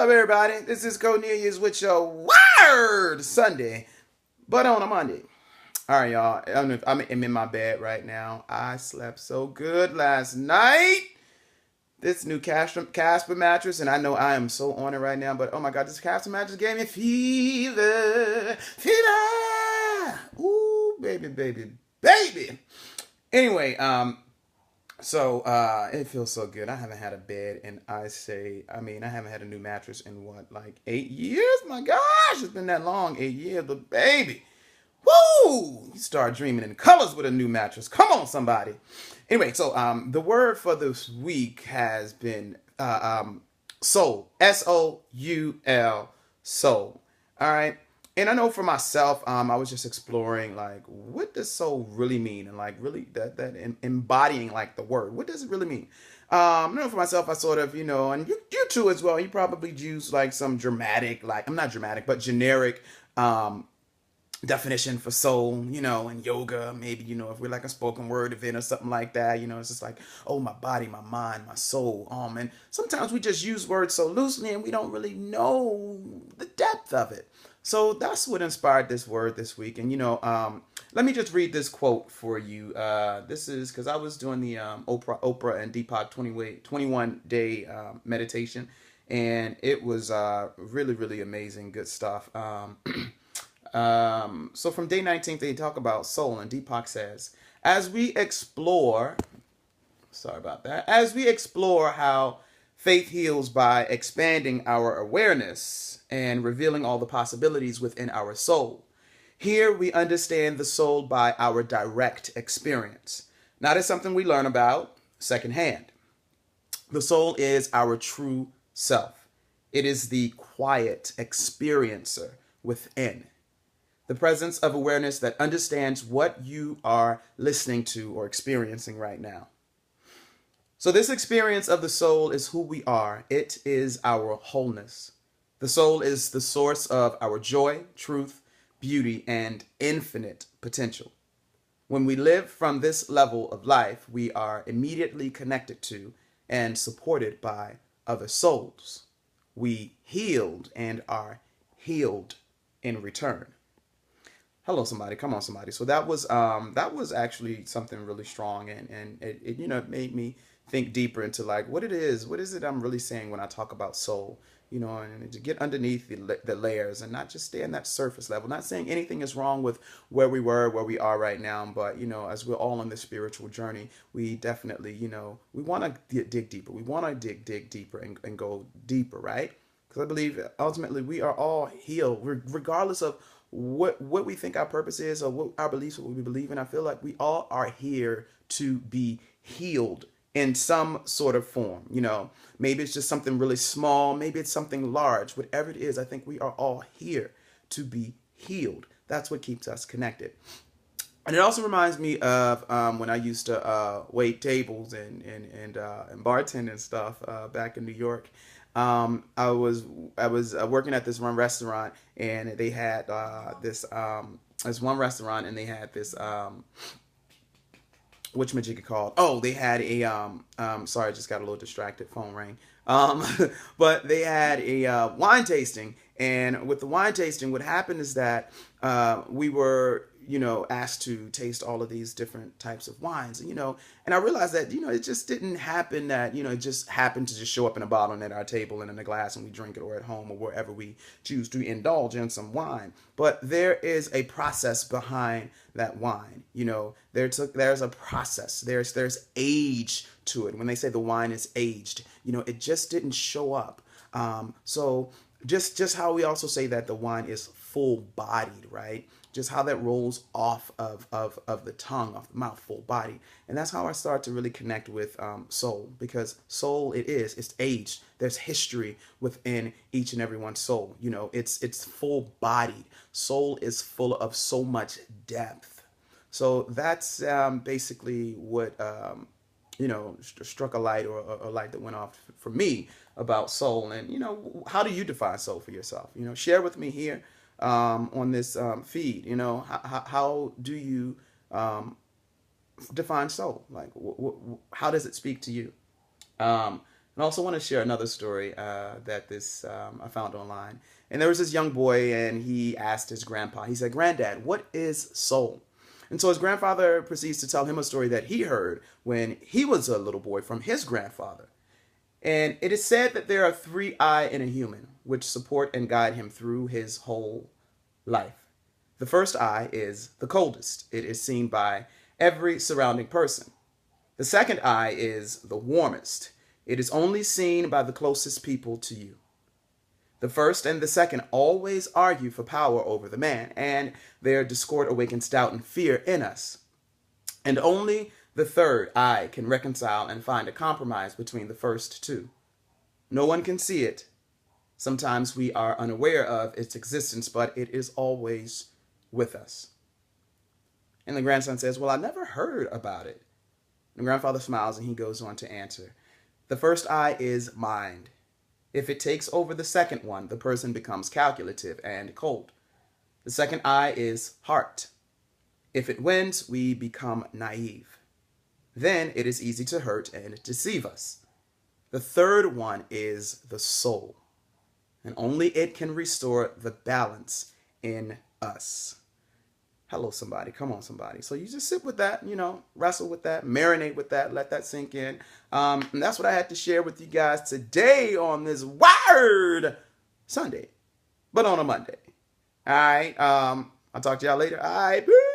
up, everybody? This is Cornelius with your Word Sunday, but on a Monday. All right, y'all. I'm in my bed right now. I slept so good last night. This new Casper mattress, and I know I am so on it right now, but oh my God, this Casper mattress gave me fever. Fever! Ooh, baby, baby, baby. Anyway, it feels so good. I haven't had a bed and I haven't had a new mattress in what, like 8 years? My gosh, it's been that long, 8 years, but baby. Woo! You start dreaming in colors with a new mattress. Come on, somebody. Anyway, the word for this week has been soul. Soul. Soul. All right. And I know for myself, I was just exploring like what does soul really mean, and like really that embodying like the word. What does it really mean? I know for myself, I sort of and you too as well. You probably use like some dramatic, like I'm not dramatic, but generic definition for soul, in yoga, maybe, if we're like a spoken word event or something like that, it's just like, oh, my body, my mind, my soul. And sometimes we just use words so loosely and we don't really know the depth of it. So that's what inspired this word this week. And, let me just read this quote for you. This is because I was doing the Oprah and Deepak 21 day meditation, and it was really, really amazing, good stuff. So from day 19, they talk about soul, and Deepak says, as we explore how faith heals by expanding our awareness and revealing all the possibilities within our soul. Here we understand the soul by our direct experience, not as something we learn about secondhand. The soul is our true self. It is the quiet experiencer within. The presence of awareness that understands what you are listening to or experiencing right now. So this experience of the soul is who we are. It is our wholeness. The soul is the source of our joy, truth, beauty, and infinite potential. When we live from this level of life, we are immediately connected to and supported by other souls. We healed and are healed in return. Hello, somebody. Come on, somebody. So that was actually something really strong, and it made me think deeper into like what it is. What is it I'm really saying when I talk about soul? And to get underneath the layers and not just stay on that surface level. Not saying anything is wrong with where we were, where we are right now, but as we're all on this spiritual journey, we definitely we want to dig deeper. We want to dig deeper and go deeper, right? Because I believe ultimately we are all healed, regardless of what we think our purpose is or what our beliefs, what we believe in. I feel like we all are here to be healed in some sort of form. Maybe it's just something really small, maybe it's something large. Whatever it is, I think we are all here to be healed. That's what keeps us connected. And it also reminds me of when I used to wait tables and bartend and stuff back in New York. I was working at this one restaurant, and they had this one restaurant, and they had this whatchamajigga called? Oh, they had a sorry, I just got a little distracted. Phone rang. But they had a wine tasting, and with the wine tasting, what happened is that we were asked to taste all of these different types of wines, and I realized that it just didn't happen that it just happened to just show up in a bottle and at our table and in a glass and we drink it, or at home or wherever we choose to indulge in some wine. But there is a process behind that wine. There's a process. There's age to it. When they say the wine is aged, it just didn't show up. So just how we also say that the wine is full bodied, right? Just how that rolls off of the tongue, off the mouth, full body. And that's how I start to really connect with soul, because soul, it's aged. There's history within each and every one's soul. It's full bodied. Soul is full of so much depth. So that's basically what struck a light, or a light that went off for me about soul. And how do you define soul for yourself? Share with me here on this feed. How do you define soul? Like, how does it speak to you? I also want to share another story that I found online. And there was this young boy, and he asked his grandpa, he said, "Granddad, what is soul?" And so his grandfather proceeds to tell him a story that he heard when he was a little boy from his grandfather. And it is said that there are three I in a human, which support and guide him through his whole life. The first I is the coldest. It is seen by every surrounding person. The second I is the warmest. It is only seen by the closest people to you. The first and the second always argue for power over the man, and their discord awakens doubt and fear in us. And only the third I can reconcile and find a compromise between the first two. No one can see it. Sometimes we are unaware of its existence, but it is always with us. And the grandson says, "Well, I never heard about it." And the grandfather smiles and he goes on to answer, "The first I is mind. If it takes over the second one, the person becomes calculative and cold. The second I is heart. If it wins, we become naive. Then it is easy to hurt and deceive us. The third one is the soul, and only it can restore the balance in us." Hello, somebody. Come on, somebody. So you just sit with that, wrestle with that, marinate with that, let that sink in. And that's what I had to share with you guys today on this Word Sunday, but on a Monday. All right. I'll talk to y'all later. All right. Peace.